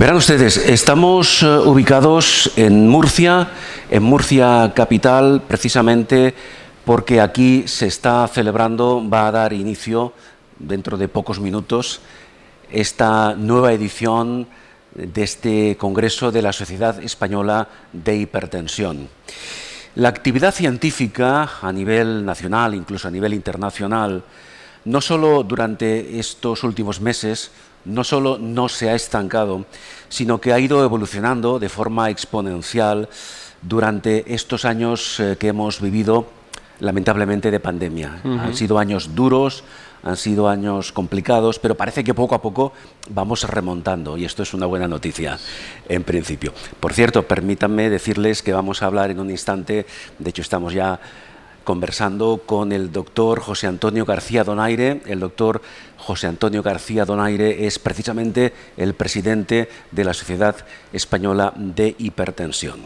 Verán ustedes, estamos ubicados en Murcia capital, precisamente porque aquí se está celebrando, va a dar inicio dentro de pocos minutos, esta nueva edición de este Congreso de la Sociedad Española de Hipertensión. La actividad científica a nivel nacional, incluso a nivel internacional, no solo durante estos últimos meses, no solo no se ha estancado, sino que ha ido evolucionando de forma exponencial durante estos años que hemos vivido, lamentablemente, de pandemia. Han sido años duros, han sido años complicados, pero parece que poco a poco vamos remontando, y esto es una buena noticia, en principio. Por cierto, permítanme decirles que vamos a hablar en un instante, de hecho estamos ya conversando con el doctor José Antonio García Donaire. El doctor José Antonio García Donaire es precisamente el presidente de la Sociedad Española de Hipertensión.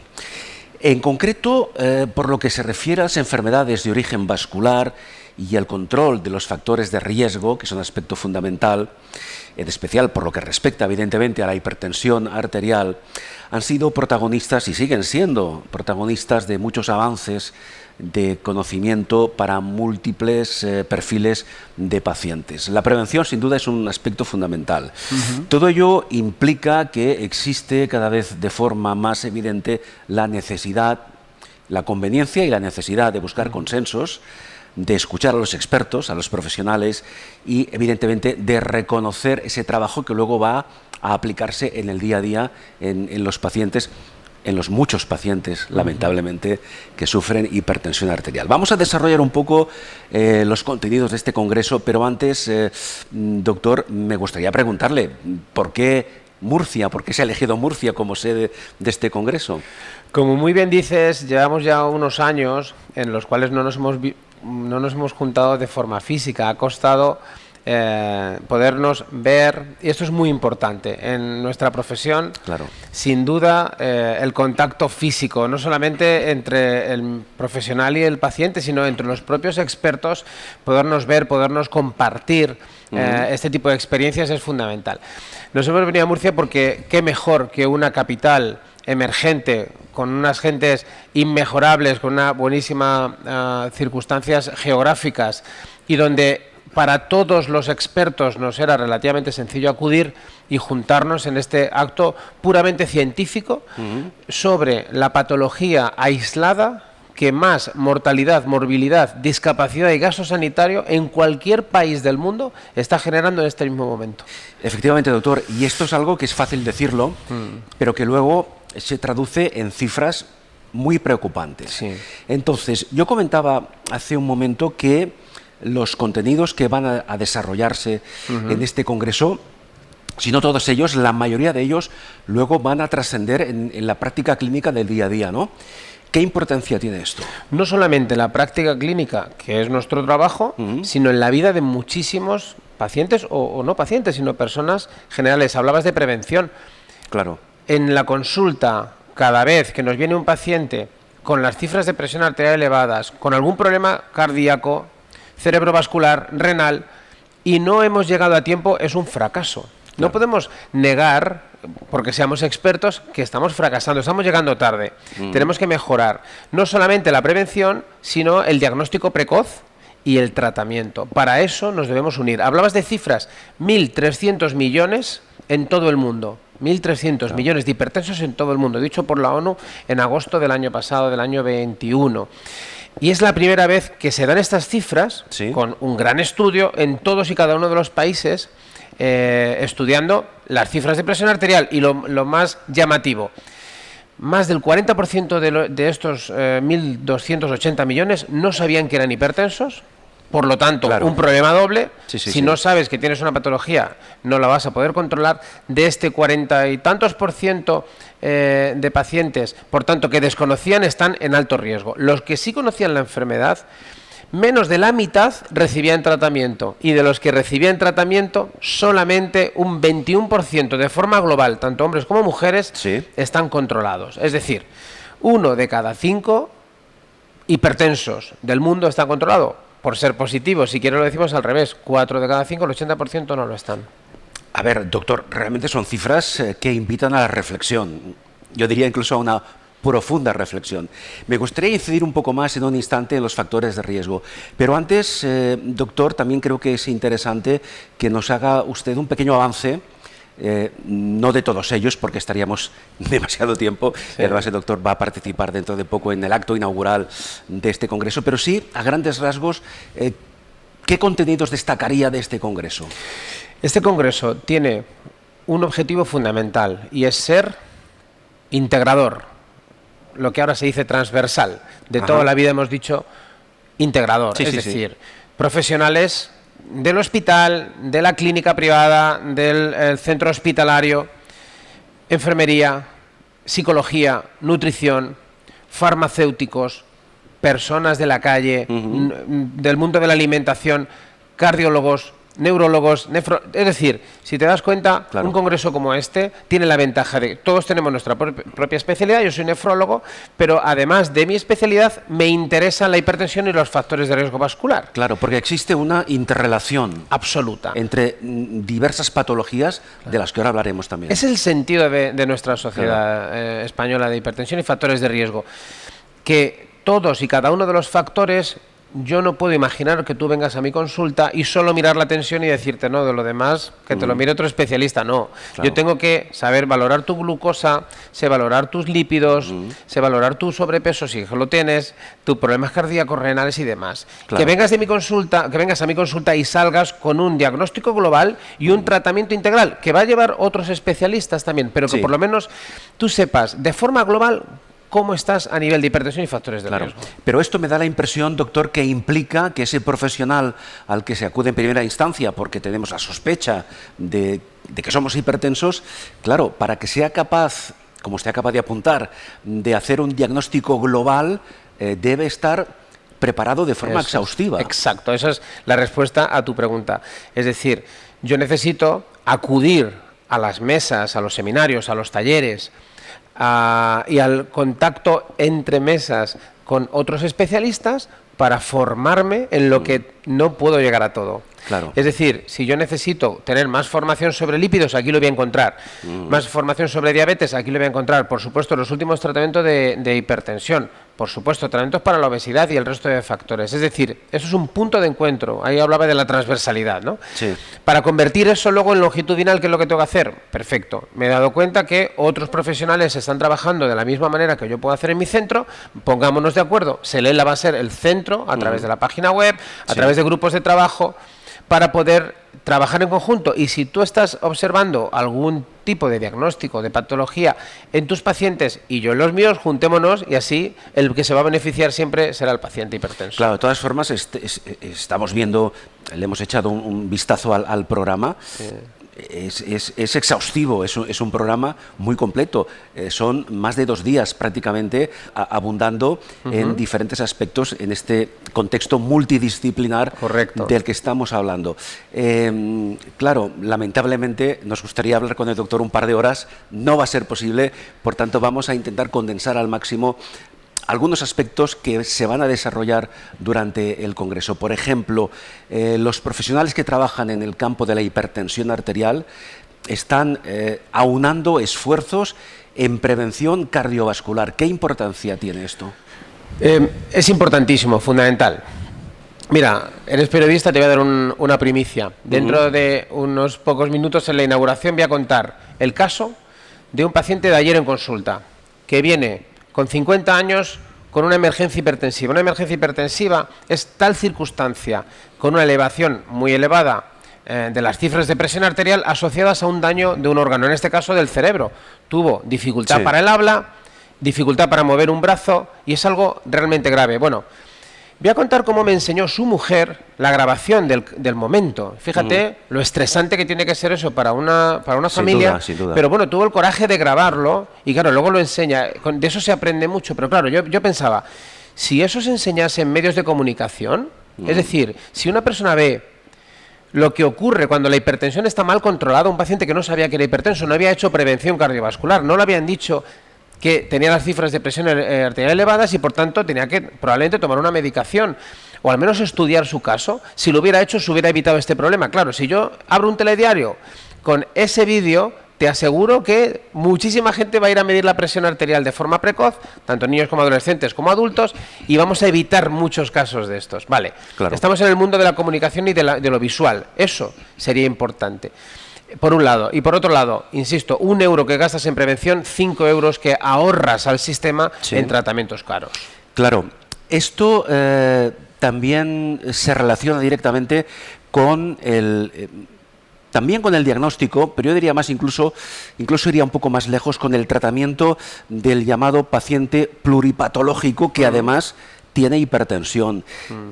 En concreto, por lo que se refiere a las enfermedades de origen vascular y al control de los factores de riesgo, que es un aspecto fundamental, en especial por lo que respecta evidentemente a la hipertensión arterial, han sido protagonistas y siguen siendo protagonistas de muchos avances de conocimiento para múltiples perfiles de pacientes. La prevención, sin duda, es un aspecto fundamental. Todo ello implica que existe cada vez de forma más evidente la necesidad, la conveniencia y la necesidad de buscar consensos, de escuchar a los expertos, a los profesionales y, evidentemente, de reconocer ese trabajo que luego va a aplicarse en el día a día en los pacientes, en los muchos pacientes, lamentablemente, que sufren hipertensión arterial. Vamos a desarrollar un poco los contenidos de este congreso, pero antes, doctor, me gustaría preguntarle, ¿por qué Murcia? ¿Por qué se ha elegido Murcia como sede de este congreso? Como muy bien dices, llevamos ya unos años en los cuales no nos hemos juntado de forma física. Ha costado podernos ver, y esto es muy importante en nuestra profesión. Claro. Sin duda, el contacto físico, no solamente entre el profesional y el paciente, sino entre los propios expertos, podernos ver, podernos compartir este tipo de experiencias es fundamental. Nos hemos venido a Murcia porque qué mejor que una capital emergente, con unas gentes inmejorables, con una buenísima circunstancias geográficas, y donde para todos los expertos nos era relativamente sencillo acudir y juntarnos en este acto puramente científico sobre la patología aislada que más mortalidad, morbilidad, discapacidad y gasto sanitario en cualquier país del mundo está generando en este mismo momento. Efectivamente, doctor, y esto es algo que es fácil decirlo, pero que luego se traduce en cifras muy preocupantes. Sí. Entonces, yo comentaba hace un momento que los contenidos que van a desarrollarse en este congreso, si no todos ellos, la mayoría de ellos luego van a trascender en la práctica clínica del día a día, ¿no? ¿Qué importancia tiene esto? No solamente en la práctica clínica, que es nuestro trabajo, sino en la vida de muchísimos pacientes o no pacientes, sino personas generales. Hablabas de prevención. Claro. En la consulta, cada vez que nos viene un paciente con las cifras de presión arterial elevadas, con algún problema cardíaco, cerebrovascular, renal, y no hemos llegado a tiempo, es un fracaso. Claro. No podemos negar, porque seamos expertos, que estamos fracasando, estamos llegando tarde. Tenemos que mejorar no solamente la prevención, sino el diagnóstico precoz y el tratamiento. Para eso nos debemos unir. Hablabas de cifras, 1.300 millones en todo el mundo. 1.300 millones de hipertensos en todo el mundo, dicho por la ONU en agosto del año pasado, del año 21. Y es la primera vez que se dan estas cifras, ¿sí?, con un gran estudio en todos y cada uno de los países, estudiando las cifras de presión arterial. Y lo más llamativo, más del 40% de estos 1.280 millones no sabían que eran hipertensos. Por lo tanto, claro, un problema doble. Si no sabes que tienes una patología, no la vas a poder controlar. De este 40 y tantos % de pacientes, por tanto, que desconocían, están en alto riesgo. Los que sí conocían la enfermedad, menos de la mitad recibían tratamiento. Y de los que recibían tratamiento, solamente un 21% de forma global, tanto hombres como mujeres, están controlados. Es decir, 1 de cada 5 hipertensos del mundo está controlado. Por ser positivo, si quiero lo decimos al revés, 4 de cada 5, el 80% no lo están. A ver, doctor, realmente son cifras que invitan a la reflexión. Yo diría incluso a una profunda reflexión. Me gustaría incidir un poco más en un instante en los factores de riesgo. Pero antes, doctor, también creo que es interesante que nos haga usted un pequeño avance, no de todos ellos, porque estaríamos demasiado tiempo. Sí. Además, el doctor va a participar dentro de poco en el acto inaugural de este congreso, pero sí, a grandes rasgos, ¿qué contenidos destacaría de este congreso? Este congreso tiene un objetivo fundamental y es ser integrador, lo que ahora se dice transversal. De toda la vida hemos dicho integrador, es decir, profesionales del hospital, de la clínica privada, del centro hospitalario, enfermería, psicología, nutrición, farmacéuticos, personas de la calle, del mundo de la alimentación, cardiólogos, neurólogos, es decir, si te das cuenta, un congreso como este tiene la ventaja de todos tenemos nuestra propia especialidad. Yo soy nefrólogo, pero además de mi especialidad me interesa la hipertensión y los factores de riesgo vascular. Claro, porque existe una interrelación absoluta entre diversas patologías de las que ahora hablaremos también. Es el sentido de nuestra sociedad española de hipertensión y factores de riesgo, que todos y cada uno de los factores. Yo no puedo imaginar que tú vengas a mi consulta y solo mirar la tensión y decirte, no, de lo demás, que te lo mire otro especialista. No, yo tengo que saber valorar tu glucosa, sé valorar tus lípidos, sé valorar tu sobrepeso, si lo tienes, tus problemas cardíacos, renales y demás. Que vengas de mi consulta, que vengas a mi consulta y salgas con un diagnóstico global y un tratamiento integral, que va a llevar otros especialistas también, pero que por lo menos tú sepas de forma global cómo estás a nivel de hipertensión y factores de riesgo. Pero esto me da la impresión, doctor, que implica que ese profesional al que se acude en primera instancia, porque tenemos la sospecha de que somos hipertensos, claro, para que sea capaz, como usted acaba de apuntar, de hacer un diagnóstico global, debe estar preparado de forma exhaustiva. Exacto, esa es la respuesta a tu pregunta. Es decir, yo necesito acudir a las mesas, a los seminarios, a los talleres, y al contacto entre mesas con otros especialistas para formarme en lo que no puedo llegar a todo. Claro. Es decir, si yo necesito tener más formación sobre lípidos, aquí lo voy a encontrar. Más formación sobre diabetes, aquí lo voy a encontrar. Por supuesto, los últimos tratamientos de hipertensión. Por supuesto, tratamientos para la obesidad y el resto de factores. Es decir, eso es un punto de encuentro. Ahí hablaba de la transversalidad, ¿no? Sí. Para convertir eso luego en longitudinal, ¿qué es lo que tengo que hacer? Perfecto. Me he dado cuenta que otros profesionales están trabajando de la misma manera que yo puedo hacer en mi centro. Pongámonos de acuerdo. SELELA va a ser el centro a través de la página web, a través de grupos de trabajo, para poder trabajar en conjunto. Y si tú estás observando algún tipo de diagnóstico, de patología en tus pacientes y yo en los míos, juntémonos y así el que se va a beneficiar siempre será el paciente hipertenso. Claro, de todas formas estamos viendo, le hemos echado un vistazo al programa. Sí. Es exhaustivo, es un programa muy completo. Son más de 2 días prácticamente abundando en diferentes aspectos en este contexto multidisciplinar del que estamos hablando. Claro, lamentablemente nos gustaría hablar con el doctor un par de horas, no va a ser posible, por tanto vamos a intentar condensar al máximo algunos aspectos que se van a desarrollar durante el Congreso. Por ejemplo, los profesionales que trabajan en el campo de la hipertensión arterial están aunando esfuerzos en prevención cardiovascular. ¿Qué importancia tiene esto? Es importantísimo, fundamental. Mira, eres periodista, te voy a dar una primicia. Dentro de unos pocos minutos en la inauguración voy a contar el caso de un paciente de ayer en consulta que viene con 50 años, con una emergencia hipertensiva. Una emergencia hipertensiva es tal circunstancia, con una elevación muy elevada de las cifras de presión arterial asociadas a un daño de un órgano, en este caso del cerebro. Tuvo dificultad para el habla, dificultad para mover un brazo y es algo realmente grave. Bueno, voy a contar cómo me enseñó su mujer la grabación del momento. Fíjate lo estresante que tiene que ser eso para una familia. Sin duda. Pero bueno, tuvo el coraje de grabarlo y claro, luego lo enseña. De eso se aprende mucho. Pero claro, yo pensaba, si eso se enseñase en medios de comunicación, es decir, si una persona ve lo que ocurre cuando la hipertensión está mal controlada, un paciente que no sabía que era hipertenso, no había hecho prevención cardiovascular, no le habían dicho que tenía las cifras de presión arterial elevadas y por tanto tenía que probablemente tomar una medicación o al menos estudiar su caso. Si lo hubiera hecho, se hubiera evitado este problema. Claro, si yo abro un telediario con ese vídeo te aseguro que muchísima gente va a ir a medir la presión arterial de forma precoz, tanto niños como adolescentes como adultos, y vamos a evitar muchos casos de estos. Vale, Claro. Estamos en el mundo de la comunicación y de lo visual. Eso sería importante, por un lado. Y por otro lado, insisto, 1 euro que gastas en prevención, 5 euros que ahorras al sistema Sí. en tratamientos caros. Claro, esto también se relaciona directamente con también con el diagnóstico, pero yo diría más incluso iría un poco más lejos con el tratamiento del llamado paciente pluripatológico que además tiene hipertensión.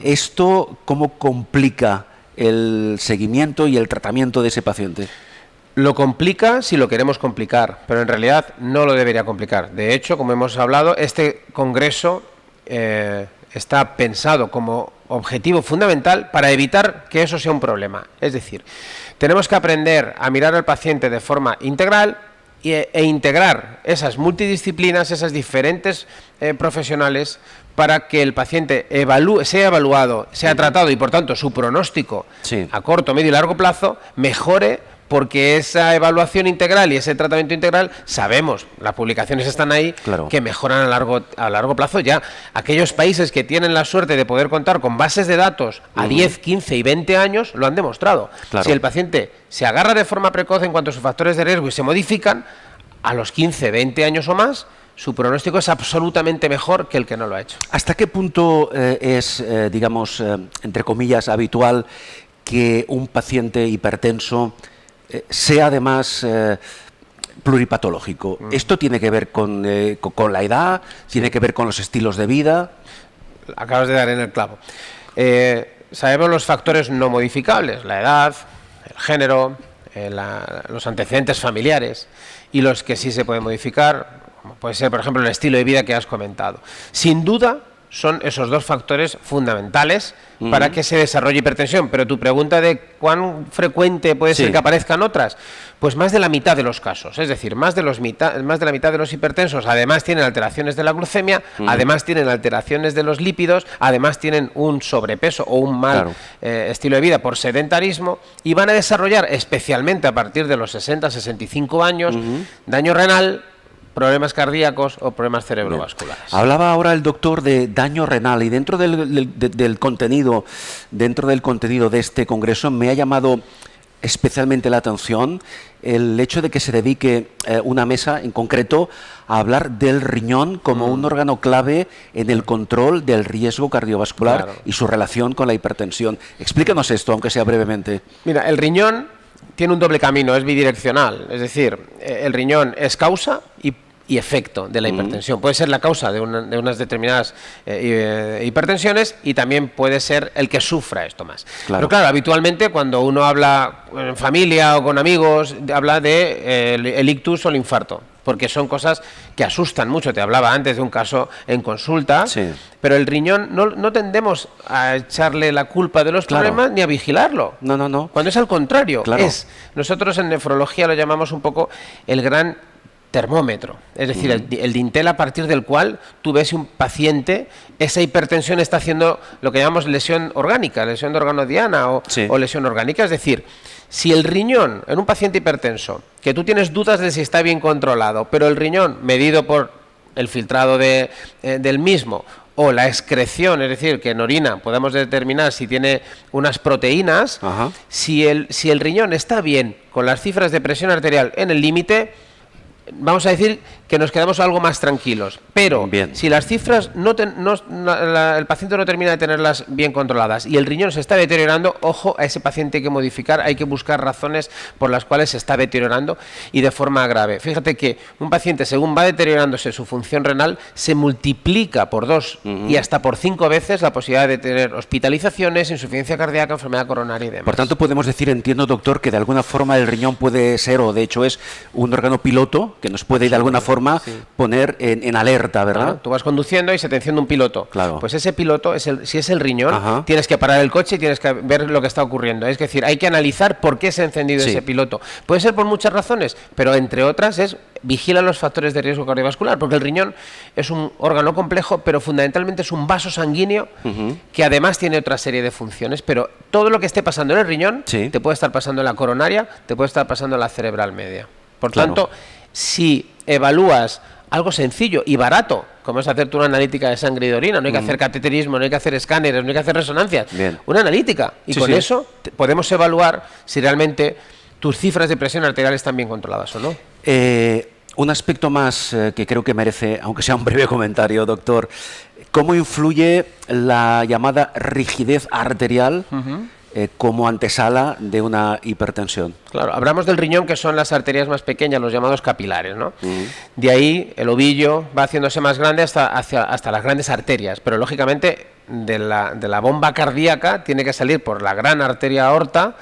¿Esto cómo complica el seguimiento y el tratamiento de ese paciente? Lo complica si lo queremos complicar, pero en realidad no lo debería complicar. De hecho, como hemos hablado, este congreso está pensado como objetivo fundamental para evitar que eso sea un problema. Es decir, tenemos que aprender a mirar al paciente de forma integral e integrar esas multidisciplinas, esas diferentes profesionales, para que el paciente sea evaluado, sea tratado y por tanto su pronóstico Sí. a corto, medio y largo plazo mejore, porque esa evaluación integral y ese tratamiento integral, sabemos, las publicaciones están ahí, Claro. que mejoran a largo plazo ya. Aquellos países que tienen la suerte de poder contar con bases de datos a 10, 15 y 20 años lo han demostrado. Claro. Si el paciente se agarra de forma precoz en cuanto a sus factores de riesgo y se modifican, a los 15, 20 años o más, su pronóstico es absolutamente mejor que el que no lo ha hecho. ¿Hasta qué punto es, digamos, entre comillas, habitual que un paciente hipertenso sea además pluripatológico? ¿Esto tiene que ver con la edad? ¿Tiene que ver con los estilos de vida? Acabas de dar en el clavo. Sabemos los factores no modificables, la edad, el género, los antecedentes familiares, y los que sí se pueden modificar, como puede ser, por ejemplo, el estilo de vida que has comentado. Sin duda, son esos dos factores fundamentales para que se desarrolle hipertensión. Pero tu pregunta de cuán frecuente puede ser Sí. que aparezcan otras, pues más de la mitad de los casos. Es decir, más de la mitad de los hipertensos además tienen alteraciones de la glucemia, además tienen alteraciones de los lípidos, además tienen un sobrepeso o un mal Claro. estilo de vida por sedentarismo, y van a desarrollar, especialmente a partir de los 60-65 años, daño renal, problemas cardíacos o problemas cerebrovasculares. Hablaba ahora el doctor de daño renal y dentro del contenido de este congreso me ha llamado especialmente la atención el hecho de que se dedique una mesa en concreto a hablar del riñón como un órgano clave en el control del riesgo cardiovascular Claro. y su relación con la hipertensión. Explícanos esto, aunque sea brevemente. Mira, el riñón tiene un doble camino, es bidireccional. Es decir, el riñón es causa y efecto de la hipertensión. Puede ser la causa de unas determinadas hipertensiones, y también puede ser el que sufra esto más. Claro. Pero claro, habitualmente cuando uno habla en familia o con amigos, habla de el ictus o el infarto, porque son cosas que asustan mucho. Te hablaba antes de un caso en consulta, Sí. pero el riñón no tendemos a echarle la culpa de los Claro. problemas ni a vigilarlo. No. Cuando es al contrario, Claro. nosotros en nefrología lo llamamos un poco el gran termómetro, es decir, el dintel a partir del cual tú ves si un paciente, esa hipertensión está haciendo lo que llamamos lesión orgánica, lesión de órgano diana Sí. o lesión orgánica. Es decir, si el riñón en un paciente hipertenso, que tú tienes dudas de si está bien controlado, pero el riñón medido por el filtrado del mismo, o la excreción, es decir, que en orina podemos determinar si tiene unas proteínas, Ajá. si el riñón está bien con las cifras de presión arterial en el límite, vamos a decir que nos quedamos algo más tranquilos. Pero Bien. si las cifras el paciente no termina de tenerlas bien controladas y el riñón se está deteriorando, ojo, a ese paciente hay que modificar, hay que buscar razones por las cuales se está deteriorando y de forma grave. Fíjate que un paciente, según va deteriorándose su función renal, se multiplica por 2 y hasta por 5 veces la posibilidad de tener hospitalizaciones, insuficiencia cardíaca, enfermedad coronaria y demás. Por tanto, podemos decir, entiendo, doctor, que de alguna forma el riñón puede ser, o de hecho es, un órgano piloto que nos puede de alguna forma poner en alerta, ¿verdad? Claro, tú vas conduciendo y se te enciende un piloto. Claro. Pues ese piloto, si es el riñón, Ajá. tienes que parar el coche y tienes que ver lo que está ocurriendo. Es decir, hay que analizar por qué se ha encendido Sí. ese piloto. Puede ser por muchas razones, pero entre otras es vigila los factores de riesgo cardiovascular, porque el riñón es un órgano complejo, pero fundamentalmente es un vaso sanguíneo que además tiene otra serie de funciones, pero todo lo que esté pasando en el riñón Sí. te puede estar pasando en la coronaria, te puede estar pasando en la cerebral media. Por Claro. tanto, si evalúas algo sencillo y barato, como es hacerte una analítica de sangre y de orina, no hay que hacer cateterismo, no hay que hacer escáneres, no hay que hacer resonancias, Bien. una analítica, y Sí, con sí. eso podemos evaluar si realmente tus cifras de presión arterial están bien controladas o no. Un aspecto más que creo que merece, aunque sea un breve comentario, doctor, ¿cómo influye la llamada rigidez arterial como antesala de una hipertensión? Claro, hablamos del riñón, que son las arterias más pequeñas, los llamados capilares, ¿no? De ahí el ovillo va haciéndose más grande hasta las grandes arterias, pero lógicamente de la bomba cardíaca tiene que salir por la gran arteria aorta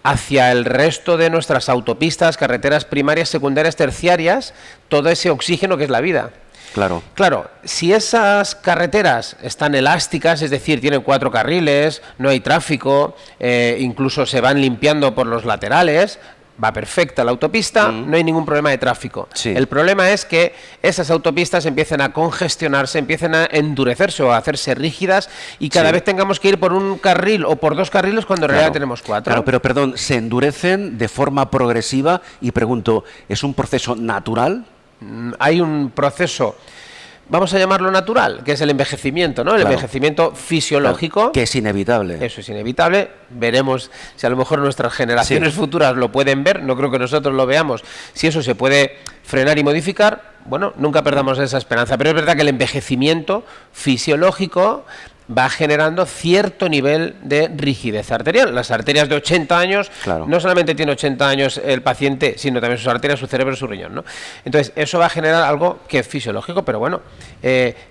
hacia el resto de nuestras autopistas, carreteras primarias, secundarias, terciarias, todo ese oxígeno que es la vida. Claro. Claro, si esas carreteras están elásticas, es decir, tienen 4 carriles, no hay tráfico, incluso se van limpiando por los laterales, va perfecta la autopista, no hay ningún problema de tráfico. Sí. El problema es que esas autopistas empiecen a congestionarse, empiecen a endurecerse o a hacerse rígidas y cada vez tengamos que ir por un carril o por 2 carriles cuando en realidad tenemos 4. Claro, pero perdón, se endurecen de forma progresiva y pregunto, ¿es un proceso natural? Hay un proceso, vamos a llamarlo natural, que es el envejecimiento, ¿no? El envejecimiento fisiológico. Claro, que es inevitable. Eso es inevitable. Veremos si a lo mejor nuestras generaciones futuras lo pueden ver. No creo que nosotros lo veamos. Si eso se puede frenar y modificar, bueno, nunca perdamos esa esperanza. Pero es verdad que el envejecimiento fisiológico va generando cierto nivel de rigidez arterial. Las arterias de 80 años, no solamente tiene 80 años el paciente, sino también sus arterias, su cerebro, su riñón, ¿no? Entonces, eso va a generar algo que es fisiológico, pero bueno,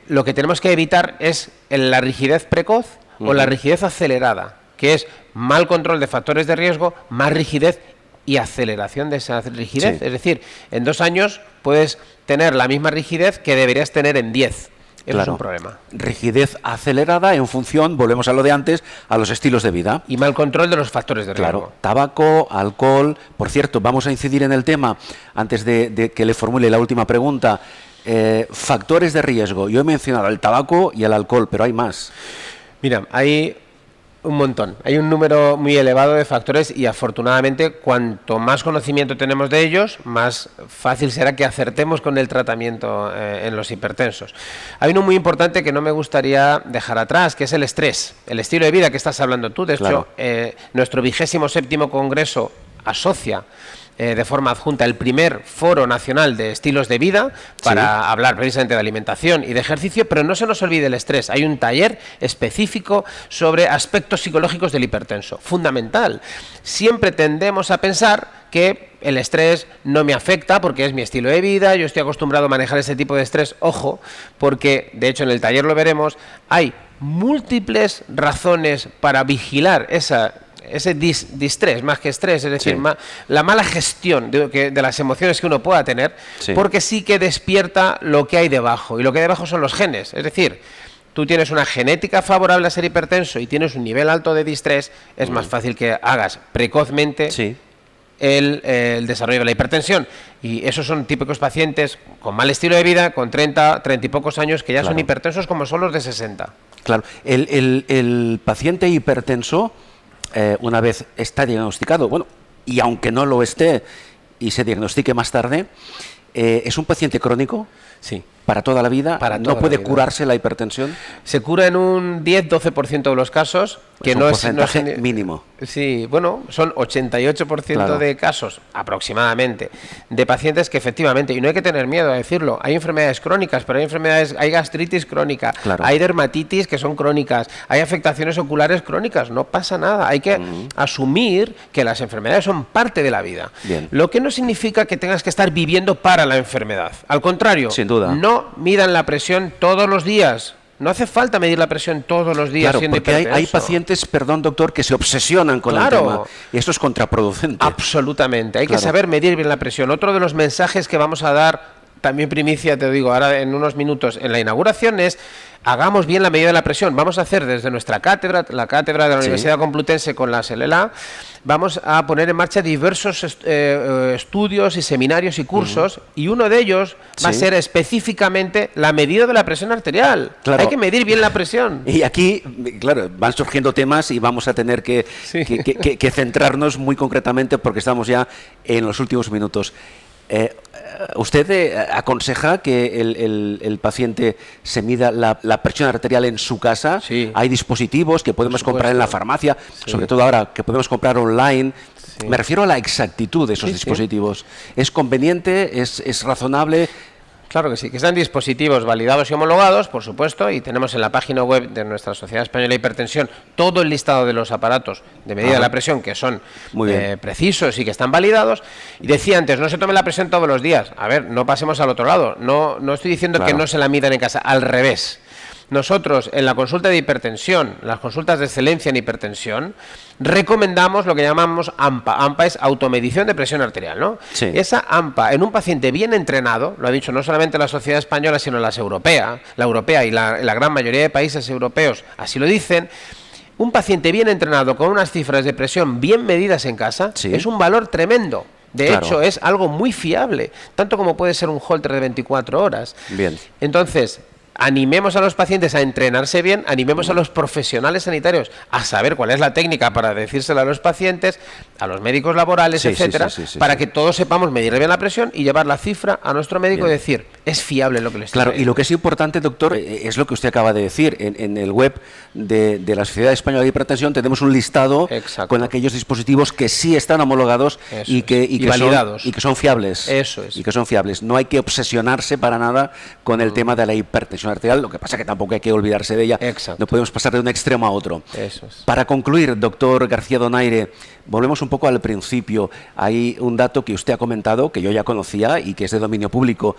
lo que tenemos que evitar es la rigidez precoz o la rigidez acelerada, que es mal control de factores de riesgo, más rigidez y aceleración de esa rigidez. Sí. Es decir, en 2 años puedes tener la misma rigidez que deberías tener en 10. Eso es un problema. Rigidez acelerada en función, volvemos a lo de antes, a los estilos de vida. Y mal control de los factores de riesgo. Claro, tabaco, alcohol. Por cierto, vamos a incidir en el tema, antes de que le formule la última pregunta. Factores de riesgo. Yo he mencionado el tabaco y el alcohol, pero hay más. Mira, hay un montón. Hay un número muy elevado de factores y afortunadamente cuanto más conocimiento tenemos de ellos, más fácil será que acertemos con el tratamiento en los hipertensos. Hay uno muy importante que no me gustaría dejar atrás, que es el estrés, el estilo de vida que estás hablando tú. De hecho, nuestro 27º Congreso asocia de forma adjunta el primer foro nacional de estilos de vida para hablar precisamente de alimentación y de ejercicio, pero no se nos olvide el estrés. Hay un taller específico sobre aspectos psicológicos del hipertenso, fundamental. Siempre tendemos a pensar que el estrés no me afecta porque es mi estilo de vida, yo estoy acostumbrado a manejar ese tipo de estrés. Ojo, porque de hecho en el taller lo veremos, hay múltiples razones para vigilar ese distrés, más que estrés, es decir, la mala gestión de las emociones que uno pueda tener, porque sí que despierta lo que hay debajo, y lo que hay debajo son los genes. Es decir, tú tienes una genética favorable a ser hipertenso y tienes un nivel alto de distrés, es más fácil que hagas precozmente el desarrollo de la hipertensión. Y esos son típicos pacientes con mal estilo de vida, con 30 y pocos años, que ya son hipertensos como son los de 60. Claro, el paciente hipertenso, una vez está diagnosticado, bueno, y aunque no lo esté y se diagnostique más tarde, ¿es un paciente crónico? Sí. ¿Para toda la vida? ¿No puede vida. curarse la hipertensión? Se cura en un 10-12% de los casos, que no es mínimo. Sí, bueno, son 88% de casos, aproximadamente, de pacientes que efectivamente, y no hay que tener miedo a decirlo, hay enfermedades crónicas, pero hay gastritis crónica, hay dermatitis que son crónicas, hay afectaciones oculares crónicas, no pasa nada, hay que asumir que las enfermedades son parte de la vida. Bien. Lo que no significa que tengas que estar viviendo para la enfermedad, al contrario, sin duda. no midan la presión todos los días. No hace falta medir la presión todos los días Claro, siendo porque hay hipertenso. pacientes, perdón doctor, que se obsesionan con el tema y esto es contraproducente. Absolutamente, hay que Claro. saber medir bien la presión. Otro de los mensajes que vamos a dar, también primicia, te digo, ahora en unos minutos en la inauguración es: hagamos bien la medida de la presión. Vamos a hacer desde nuestra cátedra, la cátedra de la Sí. Universidad Complutense con la SLLA, vamos a poner en marcha diversos estudios y seminarios y cursos, y uno de ellos va a Sí. ser específicamente la medida de la presión arterial. Claro. Hay que medir bien la presión. Y aquí, claro, van surgiendo temas y vamos a tener que centrarnos muy concretamente porque estamos ya en los últimos minutos. ¿Usted aconseja que el paciente se mida la presión arterial en su casa? Sí. Hay dispositivos que podemos Por comprar en la supuesto. farmacia, Sí. sobre todo ahora que podemos comprar online. Sí. Me refiero a la exactitud de esos Sí, sí. dispositivos. ¿Es conveniente? ¿Es razonable? Claro que sí, que están dispositivos validados y homologados, por supuesto, y tenemos en la página web de nuestra Sociedad Española de Hipertensión todo el listado de los aparatos de medida de la presión que son Muy bien. precisos y que están validados. Y decía antes, no se tome la presión todos los días. A ver, no pasemos al otro lado. No estoy diciendo Claro. que no se la midan en casa, al revés. Nosotros, en la consulta de hipertensión, las consultas de excelencia en hipertensión, recomendamos lo que llamamos AMPA. AMPA es automedición de presión arterial, ¿no? Sí. Esa AMPA, en un paciente bien entrenado, lo ha dicho no solamente la sociedad española, sino la europea y la gran mayoría de países europeos así lo dicen. Un paciente bien entrenado con unas cifras de presión bien medidas en casa Sí. es un valor tremendo. De Claro. hecho, es algo muy fiable, tanto como puede ser un Holter de 24 horas. Bien. Entonces, animemos a los pacientes a entrenarse bien, animemos a los profesionales sanitarios a saber cuál es la técnica para decírsela a los pacientes, a los médicos laborales, Sí, sí, etcétera, sí, para sí. que todos sepamos medir bien la presión y llevar la cifra a nuestro médico Bien. y decir, es fiable lo que le estoy Claro, y diciendo. lo que es importante, doctor, es lo que usted acaba de decir. En el web de la Sociedad Española de Hipertensión tenemos un listado Exacto. con aquellos dispositivos que sí están homologados Eso y es. que, Y que validados. son, y que son fiables. Eso es. Y que son fiables. No hay que obsesionarse para nada con el tema de la hipertensión arterial, lo que pasa que tampoco hay que olvidarse de ella. Exacto. No podemos pasar de un extremo a otro. Eso es. Para concluir, doctor García Donaire, volvemos un poco al principio. Hay un dato que usted ha comentado, que yo ya conocía y que es de dominio público.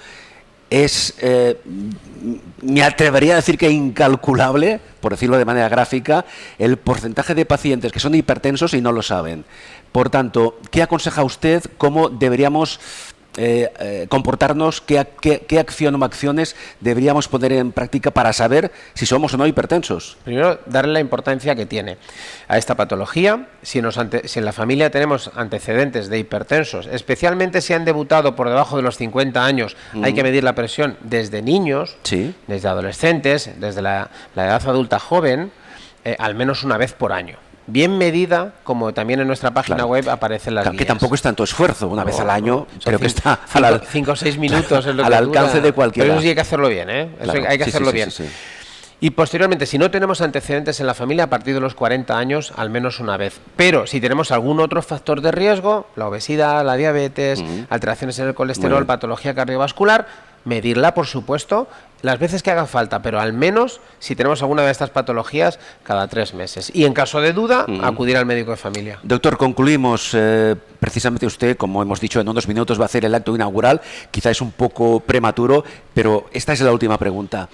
Es, me atrevería a decir que incalculable, por decirlo de manera gráfica, el porcentaje de pacientes que son hipertensos y no lo saben. Por tanto, ¿qué aconseja usted? ¿Cómo deberíamos comportarnos? ¿Qué acción o acciones deberíamos poner en práctica para saber si somos o no hipertensos? Primero, darle la importancia que tiene a esta patología. Si en la familia tenemos antecedentes de hipertensos, especialmente si han debutado por debajo de los 50 años, hay que medir la presión desde niños, Sí. desde adolescentes, desde la edad adulta joven, al menos una vez por año. Bien medida, como también en nuestra página Claro. web aparecen las Claro, que guías. tampoco es tanto esfuerzo, una vez al año, Son creo que está 5 o 6 minutos es lo al que alcance dura. de cualquiera. Pero eso sí hay que hacerlo bien, ¿eh? Eso Claro, hay que sí, hacerlo sí, bien. sí, sí. Y posteriormente, si no tenemos antecedentes en la familia, a partir de los 40 años, al menos una vez. Pero si tenemos algún otro factor de riesgo, la obesidad, la diabetes, alteraciones en el Muy colesterol, bien. patología cardiovascular, medirla, por supuesto, las veces que haga falta, pero al menos, si tenemos alguna de estas patologías, cada 3 meses. Y en caso de duda, acudir al médico de familia. Doctor, concluimos. Precisamente usted, como hemos dicho, en unos minutos va a hacer el acto inaugural. Quizá es un poco prematuro, pero esta es la última pregunta.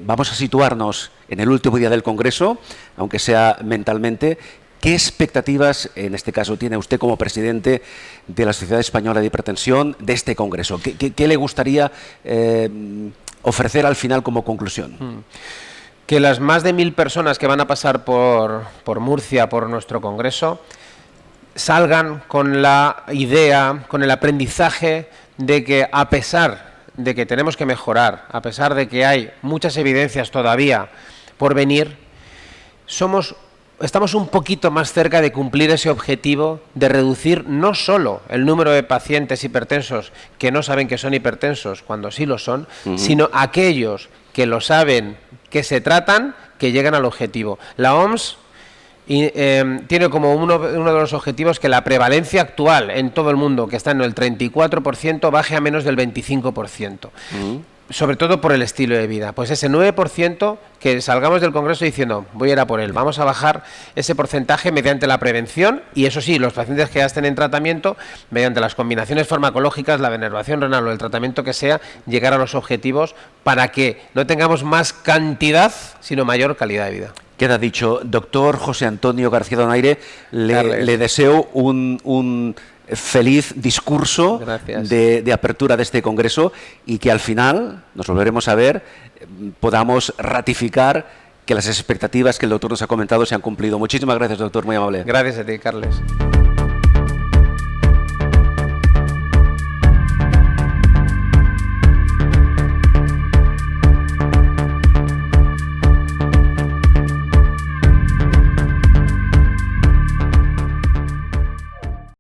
Vamos a situarnos en el último día del Congreso, aunque sea mentalmente. ¿Qué expectativas, en este caso, tiene usted como presidente de la Sociedad Española de Hipertensión de este Congreso? ¿Qué le gustaría ofrecer al final como conclusión? Que las más de 1000 personas que van a pasar por Murcia, por nuestro Congreso, salgan con la idea, con el aprendizaje de que, a pesar de que tenemos que mejorar, a pesar de que hay muchas evidencias todavía por venir, estamos un poquito más cerca de cumplir ese objetivo de reducir no solo el número de pacientes hipertensos que no saben que son hipertensos cuando sí lo son, sino aquellos que lo saben, que se tratan, que llegan al objetivo. La OMS tiene como uno de los objetivos que la prevalencia actual en todo el mundo, que está en el 34%, baje a menos del 25%. sobre todo por el estilo de vida. Pues ese 9% que salgamos del Congreso diciendo, voy a ir a por él, vamos a bajar ese porcentaje mediante la prevención y eso sí, los pacientes que ya estén en tratamiento, mediante las combinaciones farmacológicas, la denervación renal o el tratamiento que sea, llegar a los objetivos para que no tengamos más cantidad, sino mayor calidad de vida. Queda dicho. Doctor José Antonio García Donaire, le deseo un feliz discurso de apertura de este congreso y que al final, nos volveremos a ver, podamos ratificar que las expectativas que el doctor nos ha comentado se han cumplido. Muchísimas gracias, doctor, muy amable. Gracias a ti, Carles.